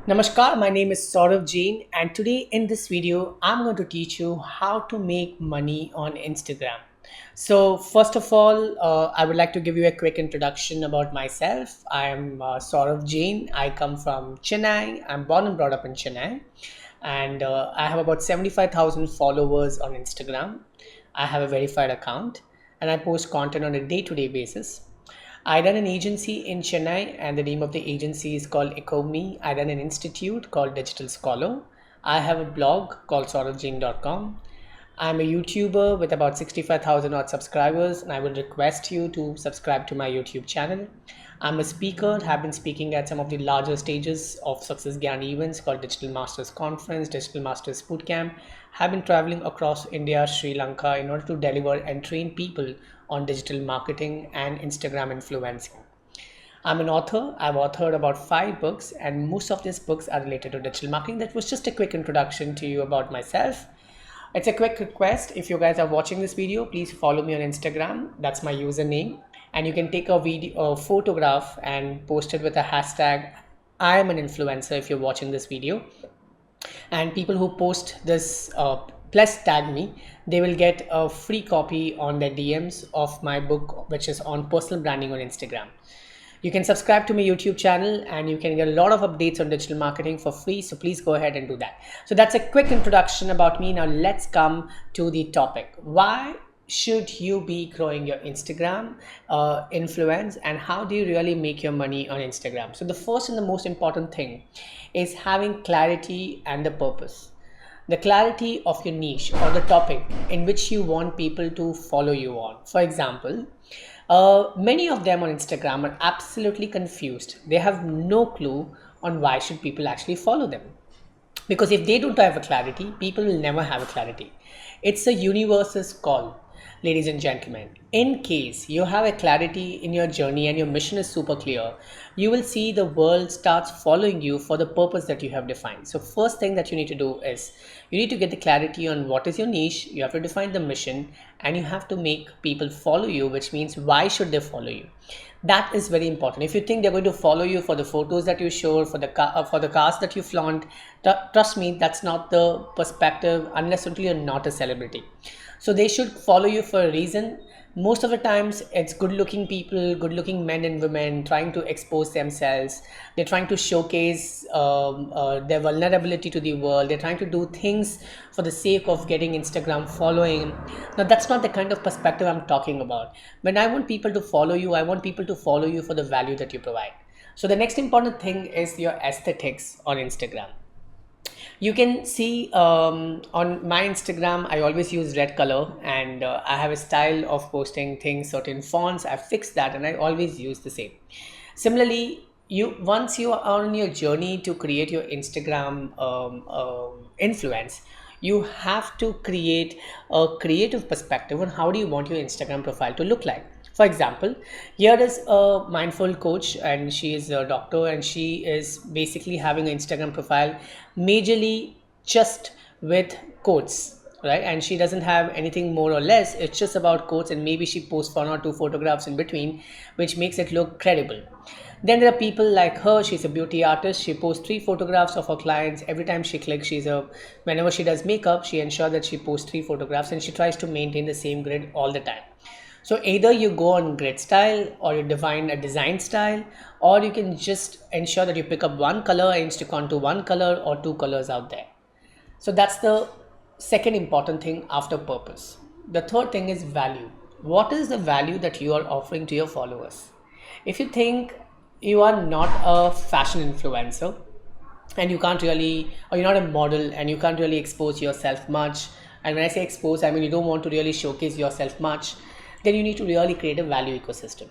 Namaskar, my name is Sorav Jain, and today in this video, I'm going to teach you how to make money on Instagram. So, first of all, I would like to give you a quick introduction about myself. I am Sorav Jain. I come from Chennai. I'm born and brought up in Chennai, and I have about 75,000 followers on Instagram. I have a verified account, and I post content on a day to day basis. I run an agency in Chennai, and the name of the agency is called EcoMe. I run an institute called Digital Scholar. I have a blog called soravjain.com. I'm a YouTuber with about 65,000 odd subscribers, and I will request you to subscribe to my YouTube channel. I'm a speaker, have been speaking at some of the larger stages of Success Gyan events called Digital Masters Conference, Digital Masters Bootcamp, have been traveling across India, Sri Lanka in order to deliver and train people on digital marketing and Instagram influencing. I'm an author. I've authored about 5 books, and most of these books are related to digital marketing. That was just a quick introduction to you about myself. It's a quick request. If you guys are watching this video, please follow me on Instagram. That's my username. And you can take a video, a photograph and post it with a hashtag I am an influencer if you're watching this video. And people who post this plus tag me, they will get a free copy on their DMs of my book, which is on personal branding on Instagram. You can subscribe to my YouTube channel and you can get a lot of updates on digital marketing for free. So please go ahead and do that. So that's a quick introduction about me. Now let's come to the topic. Why should you be growing your Instagram influence, and how do you really make your money on Instagram? So the first and the most important thing is having clarity and the purpose. The clarity of your niche or the topic in which you want people to follow you on. For example, many of them on Instagram are absolutely confused. They have no clue on why should people actually follow them. Because if they don't have a clarity, people will never have a clarity. It's a universe's call, ladies and gentlemen. In case you have a clarity in your journey and your mission is super clear, you will see the world starts following you for the purpose that you have defined. So first thing that you need to do is you need to get the clarity on what is your niche. You have to define the mission, and you have to make people follow you, which means why should they follow you. That is very important. If you think they're going to follow you for the photos that you show, for the cars that you flaunt, trust me, that's not the perspective unless until you're not a celebrity. So they should follow you for a reason. Most of the times it's good looking people, good looking men and women trying to expose themselves. They're trying to showcase their vulnerability to the world. They're trying to do things for the sake of getting Instagram following. Now that's not the kind of perspective I'm talking about. When I want people to follow you, I want people to follow you for the value that you provide. So the next important thing is your aesthetics on Instagram. You can see on my Instagram, I always use red color, and I have a style of posting things, certain fonts. I fixed that and I always use the same. Similarly, once you are on your journey to create your Instagram influence, you have to create a creative perspective on how do you want your Instagram profile to look like. For example, here is a mindful coach, and she is a doctor, and she is basically having an Instagram profile majorly just with quotes, right? And she doesn't have anything more or less. It's just about quotes, and maybe she posts 1 or 2 photographs in between, which makes it look credible. Then there are people like her. She's a beauty artist. She posts 3 photographs of her clients every time she clicks. Whenever she does makeup, she ensures that she posts 3 photographs, and she tries to maintain the same grid all the time. So either you go on grid style, or you define a design style, or you can just ensure that you pick up one color and stick on to one color or 2 colors out there. So that's the second important thing after purpose. The third thing is value. What is the value that you are offering to your followers? If you think you are not a fashion influencer, and you can't really, or you're not a model and you can't really expose yourself much, and when I say expose, I mean you don't want to really showcase yourself much, then you need to really create a value ecosystem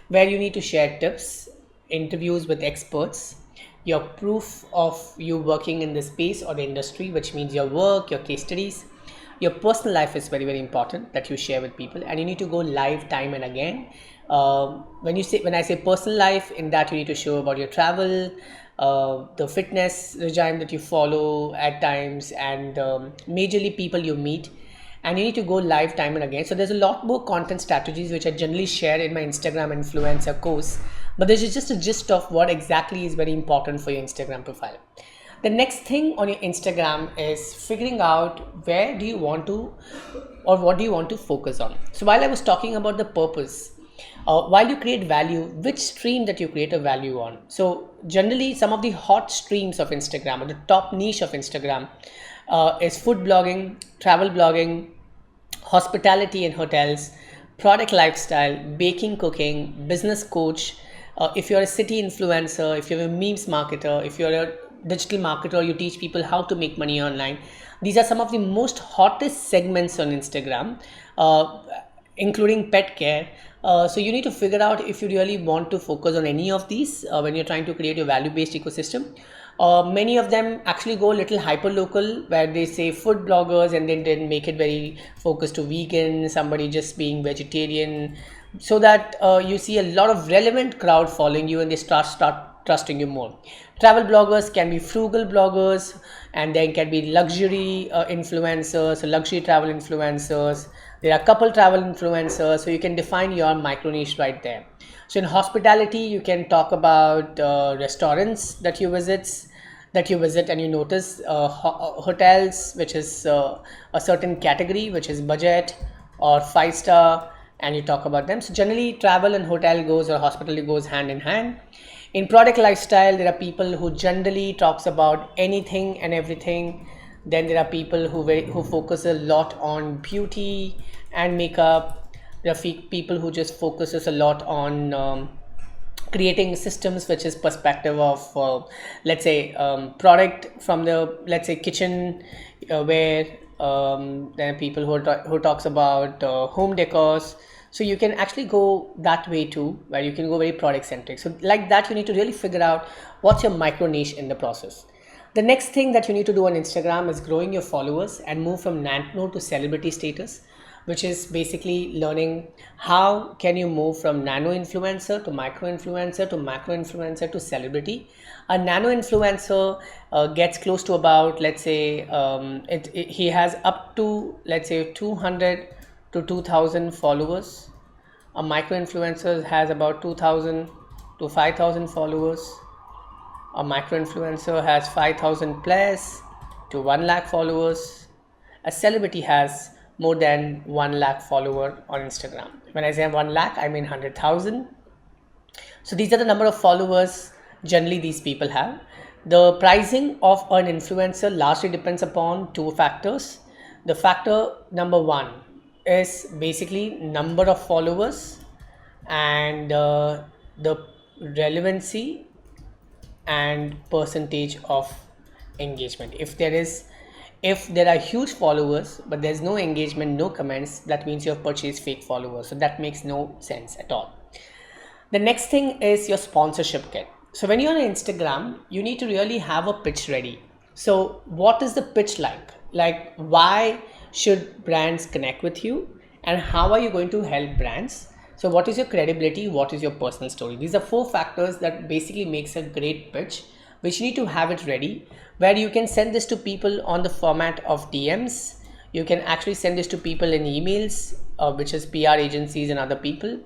where you need to share tips, interviews with experts, your proof of you working in the space or the industry, which means your work, your case studies. Your personal life is very, very important that you share with people, and you need to go live time and again. When I say personal life, in that you need to show about your travel, the fitness regime that you follow at times, and majorly people you meet, and you need to go live time and again. So there's a lot more content strategies which I generally share in my Instagram influencer course, but this is just a gist of what exactly is very important for your Instagram profile. The next thing on your Instagram is figuring out where do you want to, or what do you want to focus on. So while I was talking about the purpose, while you create value, which stream that you create a value on. So generally some of the hot streams of Instagram, or the top niche of Instagram, is food blogging, travel blogging, hospitality and hotels, product lifestyle, baking, cooking, business coach. If you're a city influencer, if you're a memes marketer, if you're a digital marketer, you teach people how to make money online. These are some of the most hottest segments on Instagram, including pet care. So you need to figure out if you really want to focus on any of these when you're trying to create your value-based ecosystem. Many of them actually go a little hyper local, where they say food bloggers and then make it very focused to vegan, somebody just being vegetarian, so that you see a lot of relevant crowd following you and they start trusting you more. Travel bloggers can be frugal bloggers, and then can be luxury influencers, so luxury travel influencers. There are couple travel influencers, so you can define your micro niche right there. So in hospitality, you can talk about restaurants that you visit and you notice, hotels, which is a certain category, which is budget or 5 star, and you talk about them. So generally travel and hotel goes, or hospitality goes hand in hand. In product lifestyle, there are people who generally talks about anything and everything. Then there are people who focus a lot on beauty and makeup. There are people who just focuses a lot on creating systems, which is perspective of let's say product from the, let's say, kitchen, where there are people who talks about home decors. So you can actually go that way too, where you can go very product centric. So like that, you need to really figure out what's your micro niche in the process. The next thing that you need to do on Instagram is growing your followers and move from nano to celebrity status, which is basically learning how can you move from nano influencer to micro influencer to macro influencer to celebrity. A nano influencer gets close to about, let's say, he has up to, let's say, 200 to 2000 followers. A micro influencer has about 2000 to 5000 followers. A micro influencer has 5000 plus to 1 lakh followers. A celebrity has more than 1 lakh follower on Instagram. When I say 1 lakh, I mean 100,000. So these are the number of followers generally these people have. The pricing of an influencer largely depends upon two factors. The factor number one is basically number of followers and the relevancy and percentage of engagement. If there are huge followers but there's no engagement, no comments, that means you have purchased fake followers. So that makes no sense at all. The next thing is your sponsorship kit. So when you're on Instagram, you need to really have a pitch ready. So what is the pitch like? Like, why should brands connect with you, and how are you going to help brands? So what is your credibility? What is your personal story? These are 4 factors that basically makes a great pitch, which you need to have it ready, where you can send this to people on the format of DMs. You can actually send this to people in emails, which is PR agencies and other people,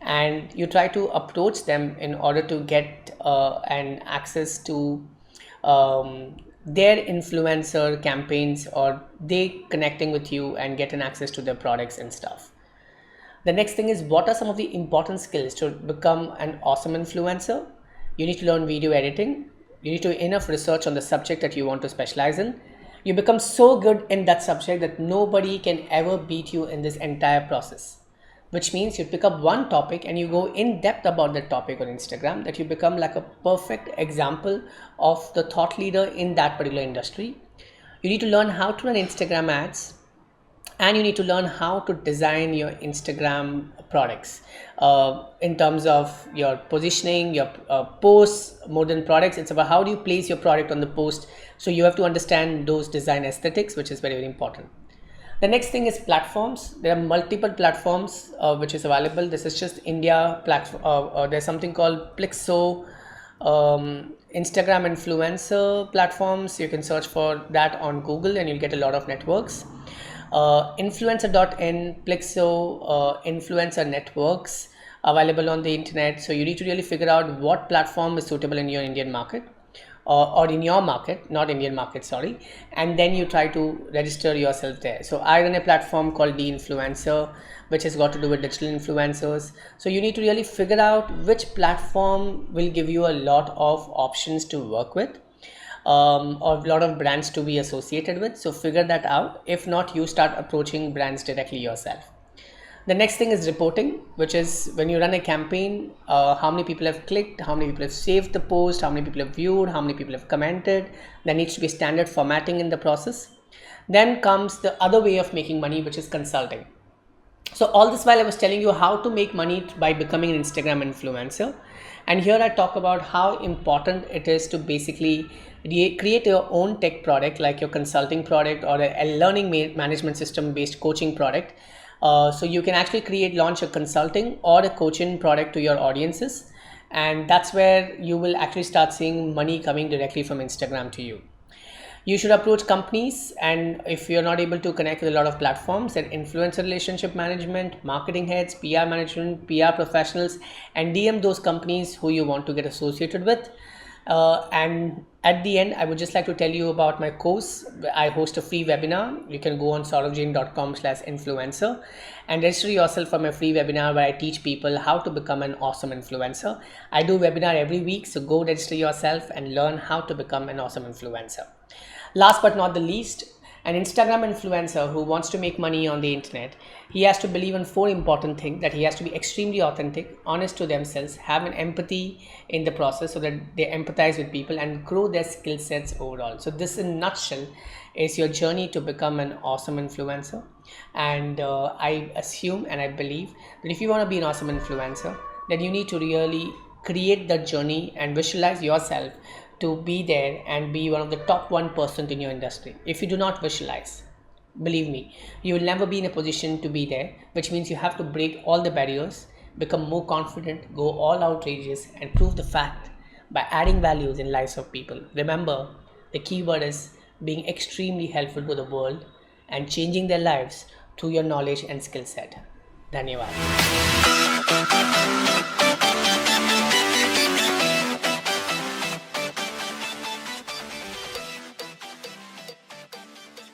and you try to approach them in order to get an access to their influencer campaigns, or they connecting with you and get an access to their products and stuff. The next thing is, what are some of the important skills to become an awesome influencer? You need to learn video editing. You need to do enough research on the subject that you want to specialize in. You become so good in that subject that nobody can ever beat you in this entire process, which means you pick up one topic and you go in depth about that topic on Instagram, that you become like a perfect example of the thought leader in that particular industry. You need to learn how to run Instagram ads, and you need to learn how to design your Instagram products in terms of your positioning, your posts. More than products, it's about how do you place your product on the post. So you have to understand those design aesthetics, which is very, very important. The next thing is platforms. There are multiple platforms which is available. This is just India platform. There's something called Plixo, Instagram influencer platforms. You can search for that on Google and you'll get a lot of networks. Influencer.in, Plixo, influencer networks. available on the internet. So you need to really figure out what platform is suitable in your Indian market, or in your market, not Indian market, sorry. And then you try to register yourself there. So I run a platform called The Influencer, which has got to do with digital influencers. So you need to really figure out which platform will give you a lot of options to work with, or a lot of brands to be associated with. So figure that out. If not, you start approaching brands directly yourself. The next thing is reporting, which is when you run a campaign, how many people have clicked, how many people have saved the post, how many people have viewed, how many people have commented. There needs to be standard formatting in the process. Then comes the other way of making money, which is consulting. So all this while I was telling you how to make money by becoming an Instagram influencer. And here I talk about how important it is to basically create your own tech product, like your consulting product or a learning management system based coaching product. So you can actually launch a consulting or a coaching product to your audiences. And that's where you will actually start seeing money coming directly from Instagram to you. You should approach companies, and if you're not able to connect with a lot of platforms, then influencer relationship management, marketing heads, PR management, PR professionals, and DM those companies who you want to get associated with. And at the end, I would just like to tell you about my course. I host a free webinar. You can go on soravjain.com/influencer and register yourself for my free webinar where I teach people how to become an awesome influencer. I do webinar every week, so go register yourself and learn how to become an awesome influencer. Last but not the least, an Instagram influencer who wants to make money on the internet, he has to believe in 4 important things: that he has to be extremely authentic, honest to themselves, have an empathy in the process so that they empathize with people and grow their skill sets overall. So this in a nutshell is your journey to become an awesome influencer. And I assume and I believe that if you want to be an awesome influencer, then you need to really create that journey and visualize yourself to be there and be one of the top 1% in your industry. If you do not visualize, believe me, you will never be in a position to be there, which means you have to break all the barriers, become more confident, go all outrageous, and prove the fact by adding values in lives of people. Remember, the key word is being extremely helpful to the world and changing their lives through your knowledge and skill set. Dhanyavad.